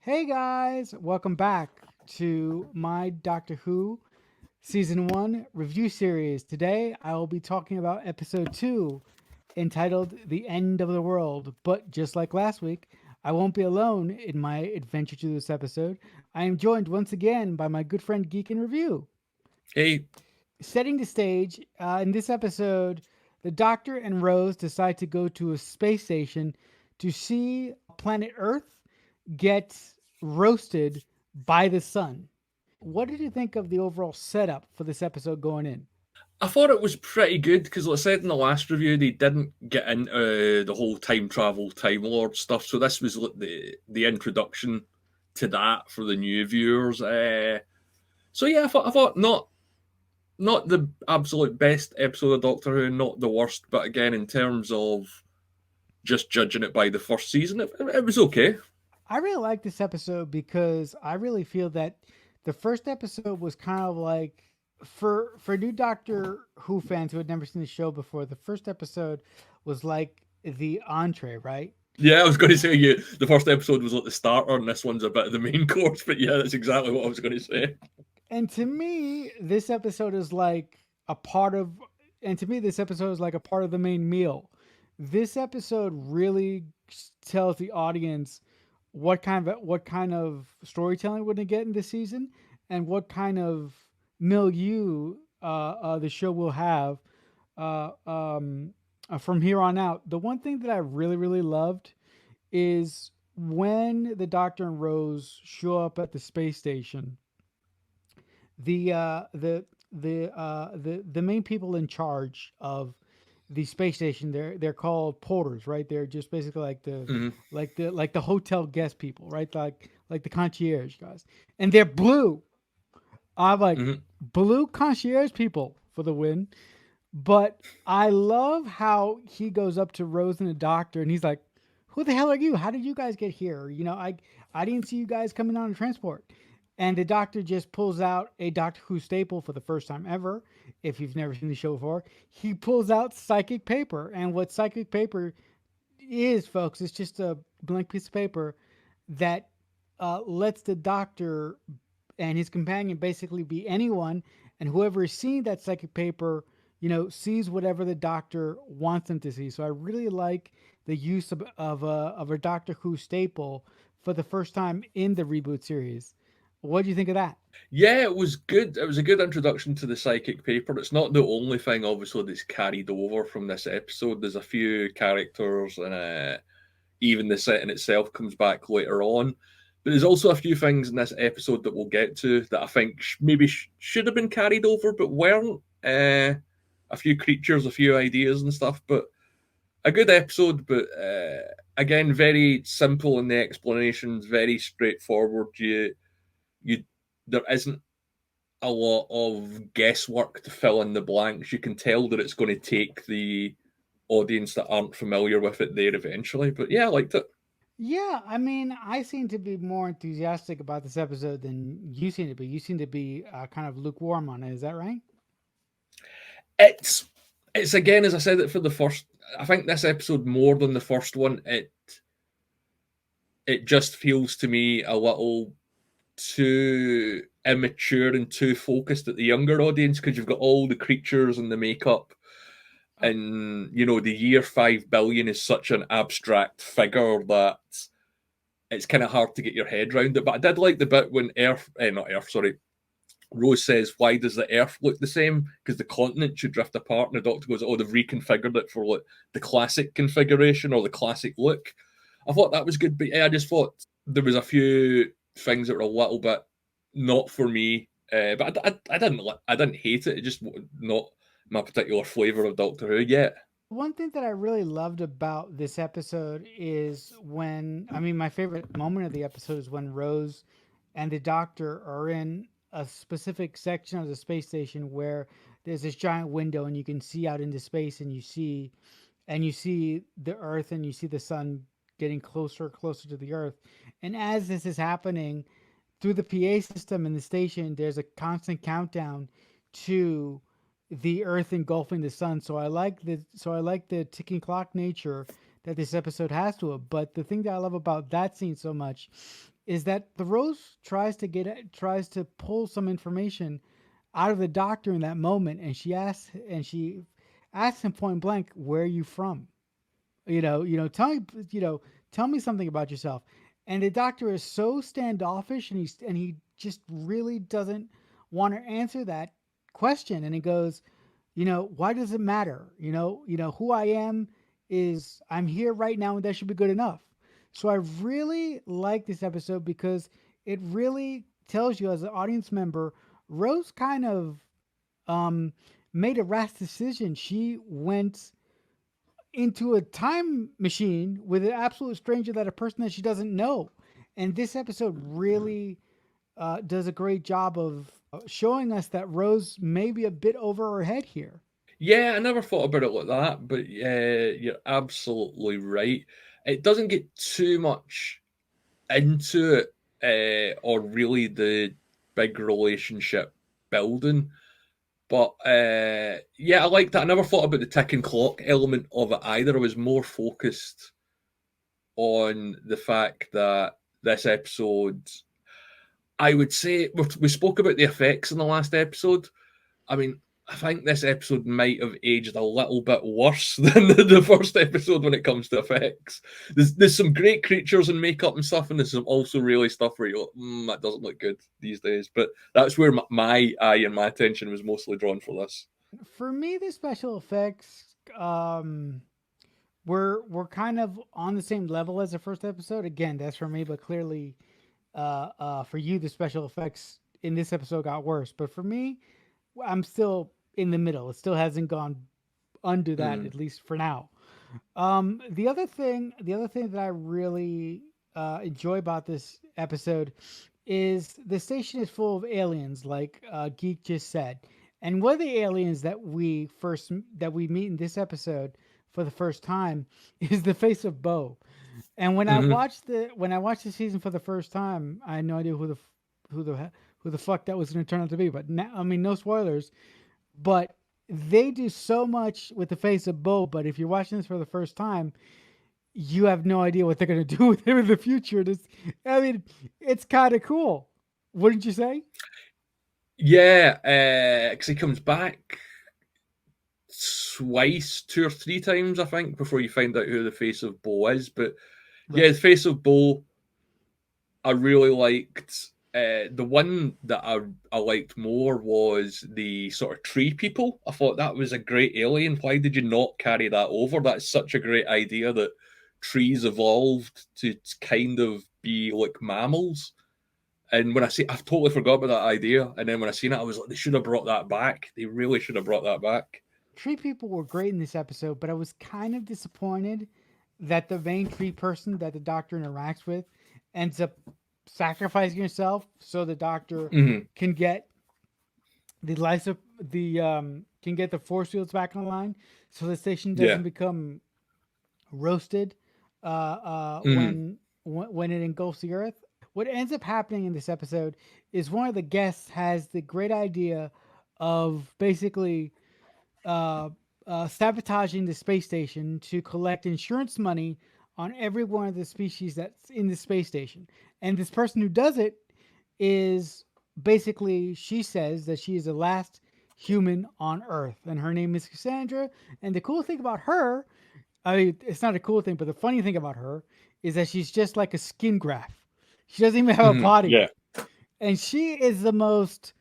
Hey guys, welcome back to my Doctor Who Season 1 review series. Today I will be talking about episode 2 entitled The End of the World. But just like last week, I won't be alone in my adventure to this episode. I am joined once again by my good friend Geek in Review. Hey, Setting the stage, in this episode, the Doctor and Rose decide to go to a space station to see planet Earth get roasted by the sun. What did you think of the overall setup for this episode going in? I thought it was pretty good because, like I said in the last review, they didn't get into the whole time travel, time lord stuff. So this was like the introduction to that for the new viewers. So yeah, I thought not the absolute best episode of Doctor Who, not the worst, but again, in terms of just judging it by the first season, it was okay. I really like this episode because I really feel that the first episode was kind of like for new Doctor Who fans who had never seen the show before. The first episode was like the entree, right? Yeah, I was going to say the first episode was like the starter, and this one's a bit of the main course. But yeah, that's exactly what I was going to say. And to me, this episode is like a part of, and to me, this episode is like a part of the main meal. This episode really tells the audience what kind of storytelling we're gonna get in this season, and what kind of milieu the show will have uh, um, from here on out. The one thing that I really loved is when the Doctor and Rose show up at the space station, the uh, the the main people in charge of the space station, they're called porters, right? They're just basically like the Mm-hmm. like the hotel guest people, right? Like the concierge guys, and they're blue. I'm like, Mm-hmm. blue concierge people for the win. But I love how he goes up to Rose and the Doctor, and he's like, "Who the hell are you? How did you guys get here? I didn't see you guys coming on a transport." And the Doctor just pulls out a Doctor Who staple for the first time ever. If you've never seen the show before, he pulls out psychic paper, and what psychic paper is, folks, it's just a blank piece of paper that lets the Doctor and his companion basically be anyone, and whoever is seeing that psychic paper, sees whatever the Doctor wants them to see. So I really like the use of a Doctor Who staple for the first time in the reboot series. What do you think of that? Yeah, it was good. It was a good introduction to the psychic paper. It's not the only thing, obviously, that's carried over from this episode. There's a few characters, and even the setting itself comes back later on. But there's also a few things in this episode that we'll get to that I think maybe should have been carried over, but weren't. A few creatures, a few ideas and stuff, but a good episode. But again, very simple in the explanations, very straightforward. You there isn't a lot of guesswork to fill in the blanks. You can tell that it's going to take the audience that aren't familiar with it there eventually. But yeah, I liked it. Yeah, I mean, I seem to be more enthusiastic about this episode than you seem to be. You seem to be kind of lukewarm on it. Is that right? It's it's again, as I said it for the first. I think this episode more than the first one. It just feels to me a little too immature and too focused at the younger audience because you've got all the creatures and the makeup, Oh, and the year 5 billion is such an abstract figure that it's kind of hard to get your head around it. But I did like the bit when not Earth, sorry, Rose says, "Why does the Earth look the same? Because the continent should drift apart." And the Doctor goes, "Oh, they've reconfigured it for like the classic configuration or the classic look." I thought that was good, but yeah, I just thought there was a few things that were a little bit not for me. But I didn't hate it. It just not my particular flavour of Doctor Who yet. one thing that I really loved about this episode is I mean, my favorite moment of the episode is when Rose and the Doctor are in a specific section of the space station where there's this giant window and you can see out into space, and you see the Earth, and you see the sun getting closer and closer to the Earth. And as this is happening through the PA system in the station, there's a constant countdown to the Earth engulfing the sun. So I like the ticking clock nature that this episode has to it. But the thing that I love about that scene so much is that the Rose tries to pull some information out of the doctor in that moment, and she asks him point blank, "Where are you from? Tell me, tell me something about yourself." And the doctor is so standoffish, and he just really doesn't want to answer that question. And he goes, why does it matter? Who I am is I'm here right now, and that should be good enough. So I really like this episode because it really tells you as an audience member, Rose kind of um, made a rash decision. She went into a time machine with an absolute stranger, that a person that she doesn't know. And this episode really does a great job of showing us that Rose may be a bit over her head here. Yeah, I never thought about it like that, but yeah, you're absolutely right. It doesn't get too much into it, or really the big relationship building. But yeah, I like that. I never thought about the ticking clock element of it either. I was more focused on the fact that this episode, I would say, we spoke about the effects in the last episode. I mean, I think this episode might have aged a little bit worse than the first episode when it comes to effects. There's some great creatures and makeup and stuff, and there's some also really stuff where you're like, that doesn't look good these days. But that's where my eye and my attention was mostly drawn for this. For me, the special effects were kind of on the same level as the first episode. Again, that's for me, but clearly, for you, the special effects in this episode got worse. But for me, I'm still in the middle. It still hasn't gone under that, Mm. at least for now. The other thing that I really enjoy about this episode is the station is full of aliens, like Geek just said. And one of the aliens that we meet in this episode for the first time is the face of Bo. And Mm-hmm. when I watched the season for the first time, I had no idea who the who the fuck that was going to turn out to be. But now, I mean, no spoilers. But they do so much with the face of Bo. But if you're watching this for the first time, you have no idea what they're going to do with him in the future. I mean, it's kind of cool, wouldn't you say? Yeah, because he comes back twice, 2 or 3 times, I think, before you find out who the face of Bo is. But yeah, Right. the face of Bo, I really liked. The one that I liked more was the sort of tree people. I thought that was a great alien. Why did you not carry that over? That's such a great idea that trees evolved to kind of be like mammals. And when I see, I've totally forgot about that idea. And then when I seen it, I was like, they should have brought that back. They really should have brought that back. Tree people were great in this episode, but I was kind of disappointed that the main tree person that the doctor interacts with ends up sacrificing herself so the doctor Mm-hmm. can get the lights up the can get the force fields back online so the station Yeah. doesn't become roasted Mm-hmm. when it engulfs the earth. What ends up happening in this episode is one of the guests has the great idea of basically uh, sabotaging the space station to collect insurance money on every one of the species that's in the space station. And this person who does it is basically, she says that she is the last human on Earth, and her name is Cassandra. And the cool thing about her, I mean, it's not a cool thing, but the funny thing about her is that she's just like a skin graft. She doesn't even have a Mm-hmm. body, Yeah. and she is the most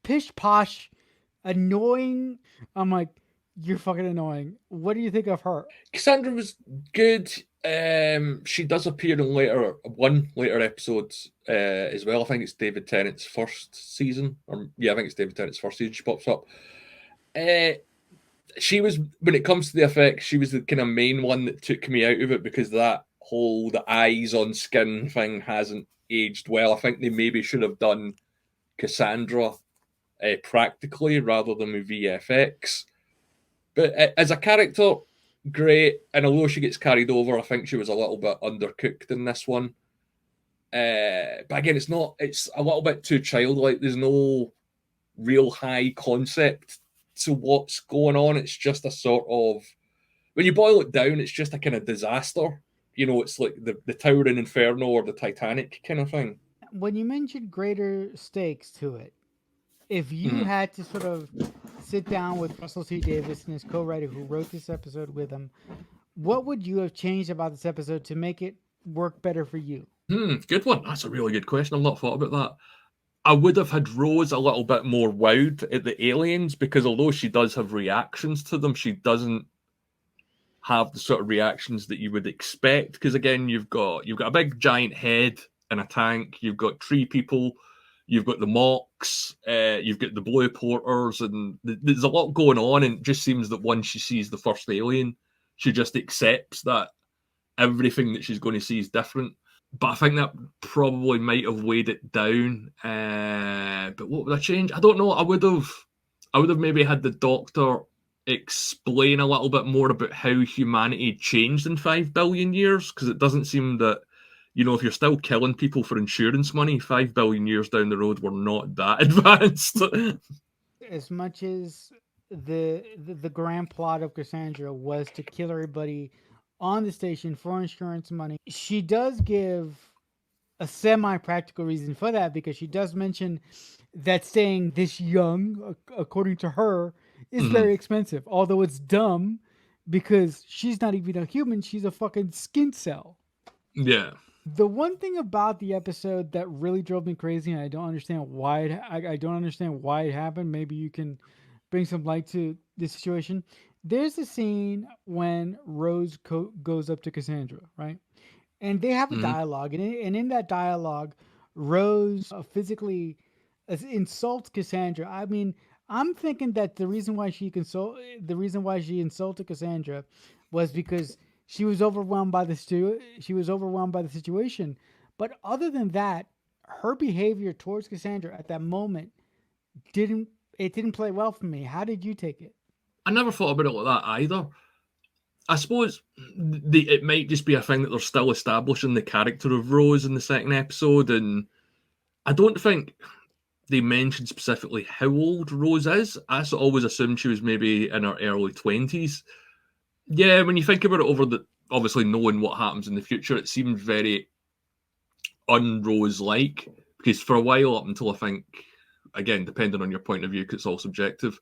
pish posh, annoying. I'm like, you're fucking annoying. What do you think of her? Cassandra was good. She does appear in later episodes as well. I think it's David Tennant's first season, or yeah, I think it's David Tennant's first season. She pops up. Uh, she was, when it comes to the effects, she was the kind of main one that took me out of it because that whole the eyes on skin thing hasn't aged well. I think they maybe should have done Cassandra practically rather than with VFX. But as a character, great. And although she gets carried over, I think she was a little bit undercooked in this one. But again, it's not. It's a little bit too childlike. There's no real high concept to what's going on. It's just a sort of, when you boil it down, it's just a kind of disaster it's like the Towering Inferno or the Titanic kind of thing. When you mentioned greater stakes to it, if you Mm. had to sort of sit down with Russell T Davis and his co-writer who wrote this episode with him, what would you have changed about this episode to make it work better for you? Good one. That's a really good question. I've not thought about that. I would have had Rose a little bit more wowed at the aliens, because although she does have reactions to them, she doesn't have the sort of reactions that you would expect. Because again, you've got a big giant head in a tank. You've got tree people. You've got the Mox. You've got the Blue Porters, and there's a lot going on. And it just seems that once she sees the first alien, she just accepts that everything that she's going to see is different. But I think that probably might have weighed it down. But what would I change? I don't know. I would have maybe had the Doctor explain a little bit more about how humanity changed in 5 billion years, because it doesn't seem that, if you're still killing people for insurance money, 5 billion years down the road, we're not that advanced. As much as the grand plot of Cassandra was to kill everybody on the station for insurance money, she does give a semi-practical reason for that, because she does mention that staying this young, according to her, is very expensive. Although it's dumb, because she's not even a human; she's a fucking skin cell. Yeah. The one thing about the episode that really drove me crazy, and I don't understand why I don't understand why it happened. Maybe you can bring some light to this situation. There's a scene when Rose goes up to Cassandra, right? And they have a dialogue, and in that dialogue, Rose physically insults Cassandra. I mean, I'm thinking that the reason why she insulted Cassandra was because she was overwhelmed by the situation. But other than that, her behavior towards Cassandra at that moment didn't play well for me. How did you take it? I never thought about it like that either. I suppose it might just be a thing that they're still establishing the character of Rose in the second episode, and I don't think they mentioned specifically how old Rose is. I always assumed she was maybe in her early 20s. Yeah, when you think about it, obviously knowing what happens in the future, it seemed very un-Rose-like, because for a while, up until I think, again, depending on your point of view, because it's all subjective,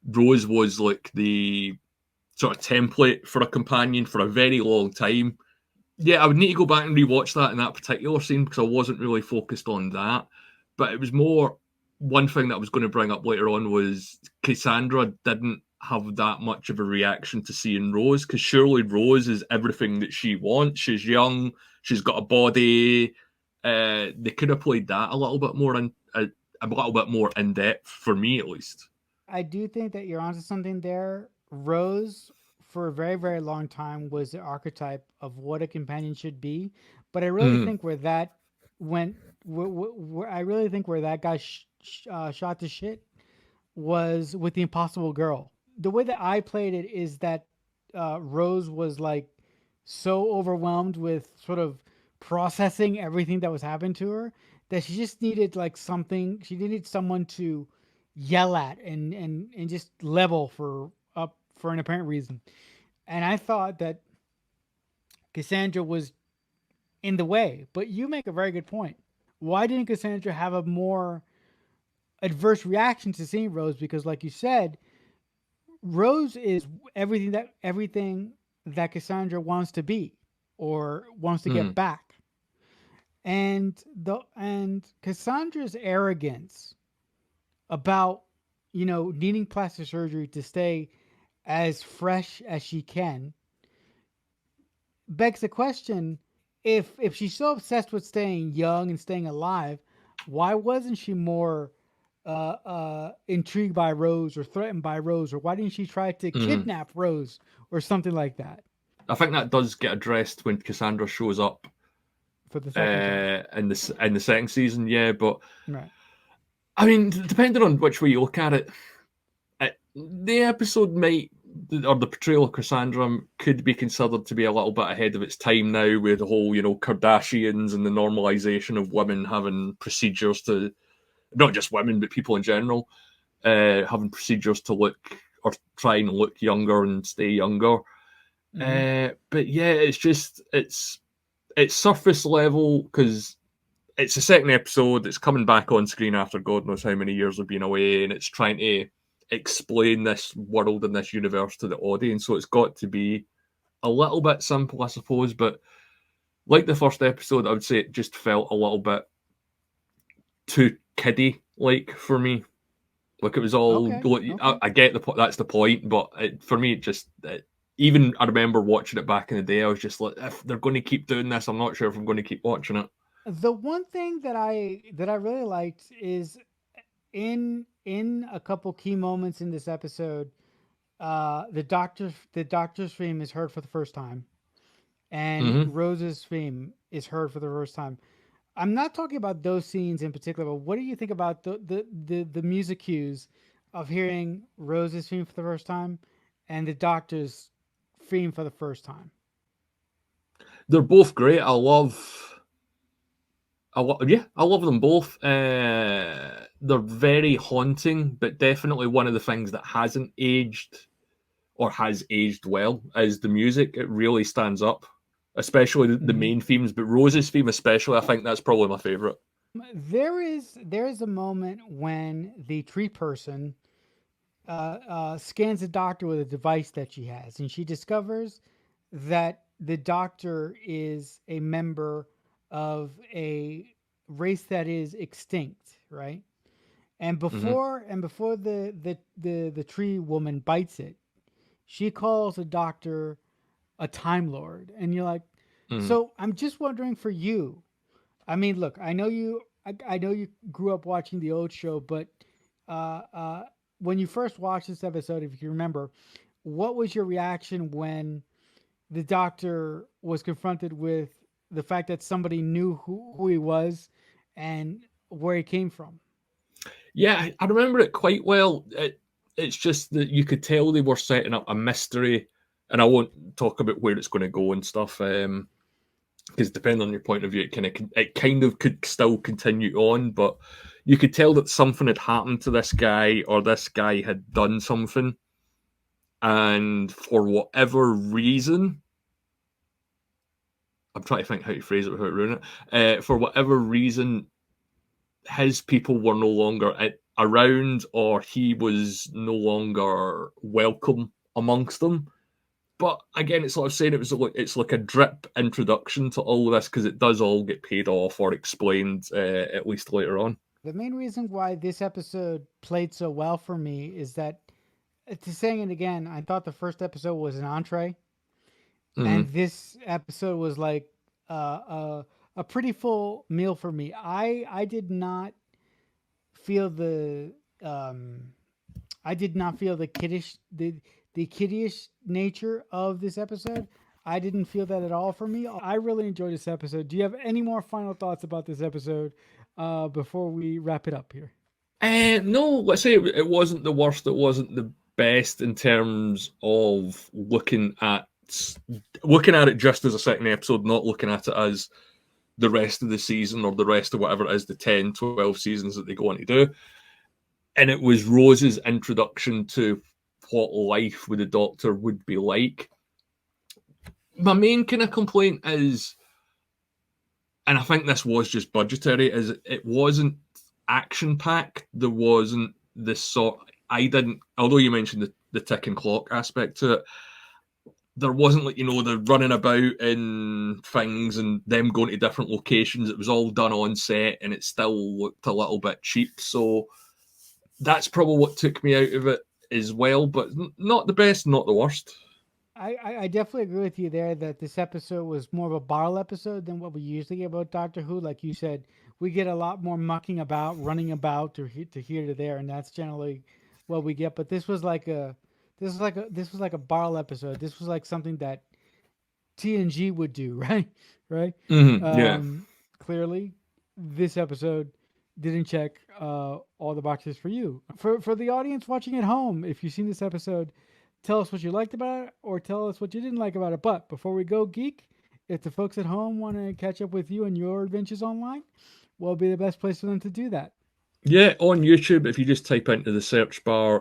Rose was like the sort of template for a companion for a very long time. Yeah, I would need to go back and rewatch that in that particular scene, because I wasn't really focused on that. But it was more, one thing that I was going to bring up later on was Cassandra didn't have that much of a reaction to seeing Rose, because surely Rose is everything that she wants. She's young, she's got a body. They could have played that a little bit more in depth, for me at least. I do think that you're onto something there. Rose, for a very, very long time, was the archetype of what a companion should be. But I really think where that went, I really think where that got shot to shit was with the Impossible Girl. The way that I played it is that Rose was like so overwhelmed with sort of processing everything that was happening to her that she just needed like something. She needed someone to yell at and just level for up for an apparent reason. And I thought that Cassandra was in the way, but you make a very good point. Why didn't Cassandra have a more adverse reaction to seeing Rose? Because like you said, Rose is everything that Cassandra wants to be or wants to get back. And Cassandra's arrogance about needing plastic surgery to stay as fresh as she can begs the question, if she's so obsessed with staying young and staying alive, why wasn't she more intrigued by Rose or threatened by Rose, or why didn't she try to kidnap Rose or something like that? I think that does get addressed when Cassandra shows up For the second in the second season, yeah. But right. I mean, depending on which way you look at it, the episode or the portrayal of Cassandra could be considered to be a little bit ahead of its time now, with the whole, Kardashians and the normalization of women having procedures to, not just women, but people in general, having procedures to look or try and look younger and stay younger. Hmm. But yeah, it's surface level because it's the second episode. It's coming back on screen after God knows how many years of being away, and it's trying to explain this world and this universe to the audience. So it's got to be a little bit simple, I suppose. But like the first episode, I would say it just felt a little bit too kiddie like for me. Like it was all. Okay. Okay. I get that's the point, but for me, even I remember watching it back in the day. I was just like, if they're going to keep doing this, I'm not sure if I'm going to keep watching it. The one thing that I really liked is in a couple key moments in this episode, the doctor's theme is heard for the first time, and Mm-hmm. Rose's theme is heard for the first time. I'm not talking about those scenes in particular, but what do you think about the music cues of hearing Rose's theme for the first time and the doctor's theme for the first time? They're both great. Yeah, I love them both. They're very haunting, but definitely one of the things that hasn't aged or has aged well is the music. It really stands up, especially the Hmm. main themes, but Rose's theme especially. I think that's probably my favorite. There is a moment when the tree person scans the doctor with a device that she has, and she discovers that the doctor is a member of a race that is extinct, right? And Mm-hmm. before the tree woman bites it, she calls the doctor a time lord, and you're like, Mm-hmm. so I'm just wondering for you. I mean, look, I know you grew up watching the old show, but uh, uh, when you first watched this episode, if you remember, what was your reaction when the doctor was confronted with the fact that somebody knew who he was and where he came from? Yeah, I remember it quite well. It's just that you could tell they were setting up a mystery, and I won't talk about where it's going to go and stuff. Because depending on your point of view, it kind of could still continue on, but you could tell that something had happened to this guy, or this guy had done something, and for whatever reason, I'm trying to think how to phrase it without ruining it. For whatever reason, his people were no longer around, or he was no longer welcome amongst them. But again, it's like I was saying, it's like a drip introduction to all of this because it does all get paid off or explained at least later on. The main reason why this episode played so well for me is that, to saying it again, I thought the first episode was an entree, and Mm-hmm. this episode was like a pretty full meal for me. I did not feel um I did not feel the kiddyish nature of this episode. I didn't feel that at all for me. I really enjoyed this episode. Do you have any more final thoughts about this episode before we wrap it up here? No, let's say it wasn't the worst. It wasn't the best in terms of looking at it just as a second episode, not looking at it as the rest of the season or the rest of whatever it is, the 10, 12 seasons that they go on to do. And it was Rose's introduction to what life with the Doctor would be like. My main kind of complaint is, and I think this was just budgetary, is it wasn't action packed. There wasn't this sort. I didn't, although you mentioned the ticking clock aspect to it, there wasn't like the running about in things and them going to different locations. It was all done on set, and it still looked a little bit cheap. So that's probably what took me out of it as well. But not the best, not the worst. I definitely agree with you there that this episode was more of a bottle episode than what we usually get about Doctor Who. Like you said, we get a lot more mucking about, running about to here to there, and that's generally what we get. But this was like a bottle episode. This was like something that TNG would do, right? Right? Mm-hmm. Yeah. Um, Clearly, this episode didn't check all the boxes for you. For the audience watching at home, if you've seen this episode, tell us what you liked about it or tell us what you didn't like about it. But before we go, geek, if the folks at home want to catch up with you and your adventures online, what would be the best place for them to do that? Yeah, on YouTube, if you just type into the search bar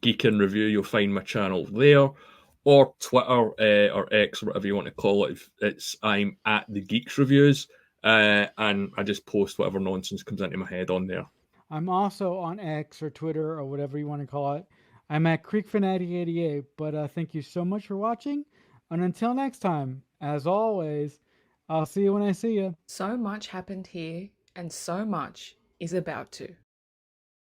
Geek in Review, you'll find my channel there. or Twitter or X or whatever you want to call it. I'm at the Geeks Reviews, and I just post whatever nonsense comes into my head on there. I'm also on X or Twitter or whatever you want to call it. I'm at CreekFanatic88. But thank you so much for watching. And until next time, as always, I'll see you when I see you. So much happened here, and so much is about to.